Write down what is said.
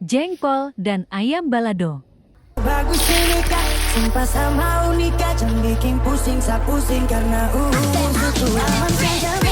jengkol, dan ayam balado. Bagus ini kak, sumpah sama unika, jangan bikin pusing, sa pusing karena suku aman saja.